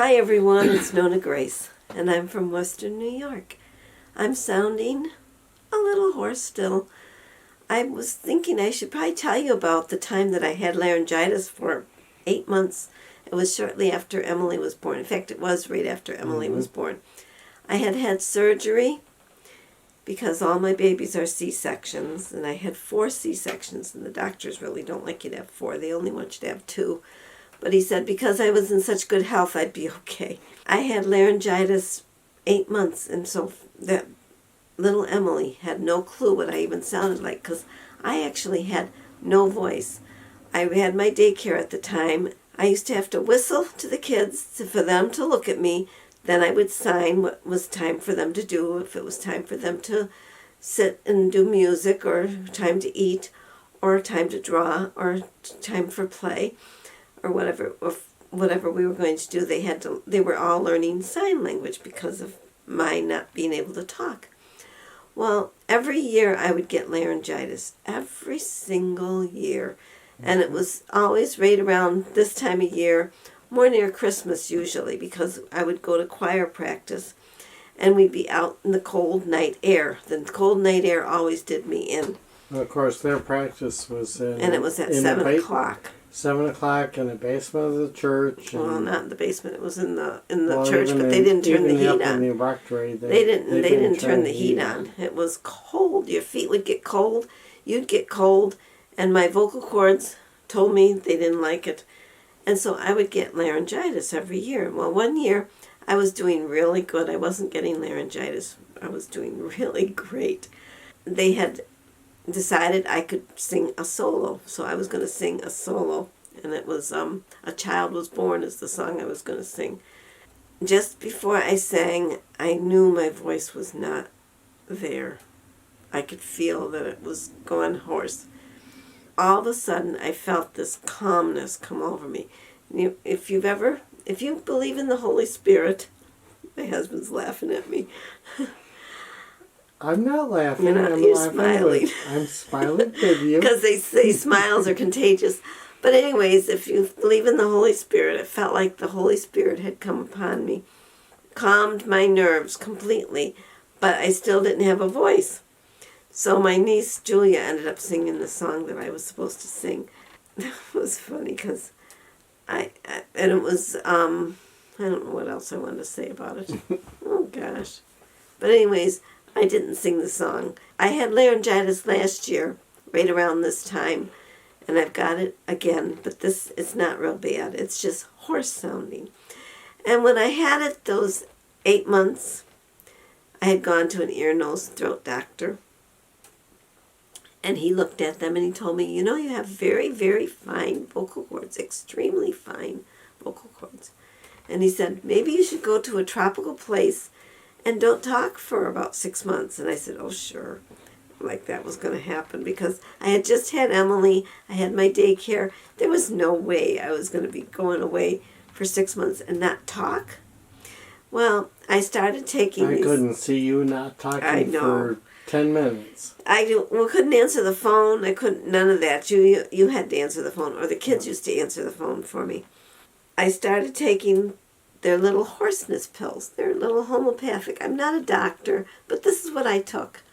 Hi everyone, it's NonnaGrace, and I'm from Western New York. I'm sounding a little hoarse still. I was thinking I should probably tell you about the time that I had laryngitis for 8 months. It was shortly after Emily was born. In fact, it was right after Emily was born. I had had surgery because all my babies are C-sections, and I had 4 C-sections, and the doctors really don't like you to have 4. They only want you to have 2. But he said because I was in such good health, I'd be okay. I had laryngitis 8 months, and so that little Emily had no clue what I even sounded like because I actually had no voice. I had my daycare at the time. I used to have to whistle to the kids for them to look at me. Then I would sign what was time for them to do, if it was time for them to sit and do music, or time to eat, or time to draw, or time for play, or whatever we were going to do. They were all learning sign language because of my not being able to talk. Well, every year I would get laryngitis, every single year. And it was always right around this time of year, more near Christmas usually, because I would go to choir practice and we'd be out in the cold night air. The cold night air always did me in. Well, of course, their practice was and it was at 7 o'clock. 7 o'clock in the basement of the church. Well, not in the basement. It was in the church, but they didn't turn the heat on. In the rectory, they didn't turn the heat on. It was cold. Your feet would get cold. You'd get cold. And my vocal cords told me they didn't like it. And so I would get laryngitis every year. Well, one year I was doing really good. I wasn't getting laryngitis. I was doing really great. They had decided I could sing a solo. So I was going to sing a solo. And it was A Child Was Born is the song I was going to sing. Just before I sang, I knew my voice was not there. I could feel that it was going hoarse. All of a sudden, I felt this calmness come over me. If you believe in the Holy Spirit, my husband's laughing at me. I'm not laughing. You're smiling. I'm smiling with you. Because they say smiles are contagious. But anyways, if you believe in the Holy Spirit, it felt like the Holy Spirit had come upon me, calmed my nerves completely, but I still didn't have a voice. So my niece Julia ended up singing the song that I was supposed to sing. That was funny because I don't know what else I wanted to say about it. Oh gosh. But anyways, I didn't sing the song. I had laryngitis last year, right around this time, and I've got it again, but it's not real bad. It's just hoarse sounding. And when I had it those 8 months, I had gone to an ear, nose, throat doctor. And he looked at them and he told me, you know, you have very, very fine vocal cords, extremely fine vocal cords. And he said, maybe you should go to a tropical place and don't talk for about 6 months. And I said, oh, sure. Like that was going to happen because I had just had Emily. I had my daycare. There was no way I was going to be going away for 6 months and not talk. Well, I started taking I couldn't see you not talking for 10 minutes. Couldn't answer the phone. I couldn't, none of that. You had to answer the phone, or the kids used to answer the phone for me. I started taking their little hoarseness pills. They're little homeopathic. I'm not a doctor, but this is what I took.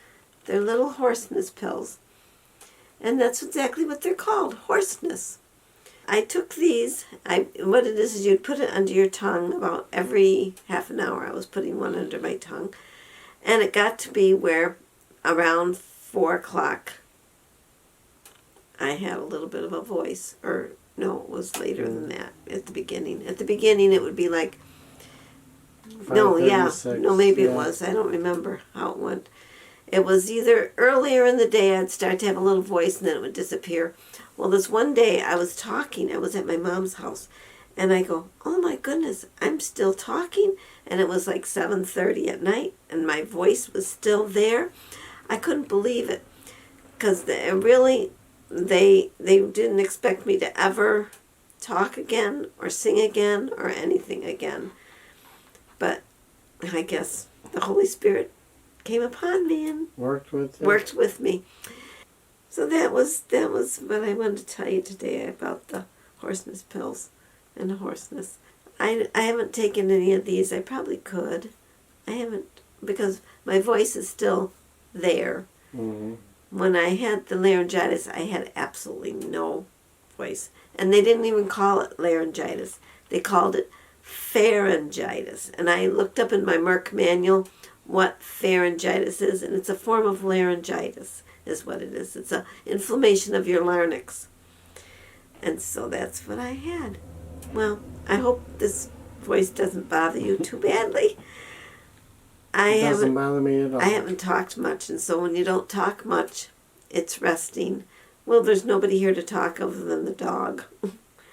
They're little hoarseness pills. And that's exactly what they're called, hoarseness. I took these. What it is you'd put it under your tongue about every half an hour. I was putting one under my tongue. And it got to be where around 4 o'clock I had a little bit of a voice. Or no, it was later than that, at the beginning. At the beginning it would be like, maybe it was. I don't remember how it went. It was either earlier in the day I'd start to have a little voice and then it would disappear. Well, this one day I was talking. I was at my mom's house. And I go, oh my goodness, I'm still talking? And it was like 7:30 at night and my voice was still there. I couldn't believe it. Because they didn't expect me to ever talk again or sing again or anything again. But I guess the Holy Spirit came upon me and worked with me. So that was what I wanted to tell you today about the hoarseness pills and the hoarseness. I haven't taken any of these. I probably could. I haven't, because my voice is still there. Mm-hmm. When I had the laryngitis, I had absolutely no voice. And they didn't even call it laryngitis. They called it pharyngitis. And I looked up in my Merck manual what pharyngitis is, and it's a form of laryngitis, is what it is. It's an inflammation of your larynx. And so that's what I had. Well, I hope this voice doesn't bother you too badly. It doesn't bother me at all. I haven't talked much, and so when you don't talk much, it's resting. Well, there's nobody here to talk other than the dog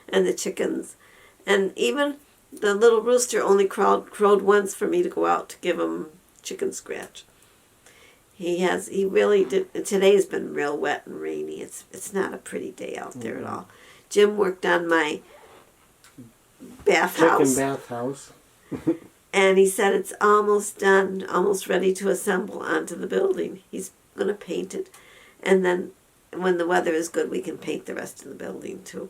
and the chickens. And even the little rooster only crowed once for me to go out to give him chicken scratch. He really did. Today's been real wet and rainy. It's not a pretty day out there at all. Jim worked on my bathhouse. Chicken bathhouse. And he said it's almost done, almost ready to assemble onto the building. He's going to paint it. And then when the weather is good, we can paint the rest of the building too.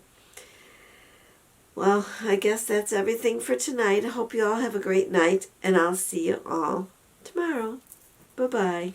Well, I guess that's everything for tonight. I hope you all have a great night, and I'll see you all tomorrow. Bye-bye.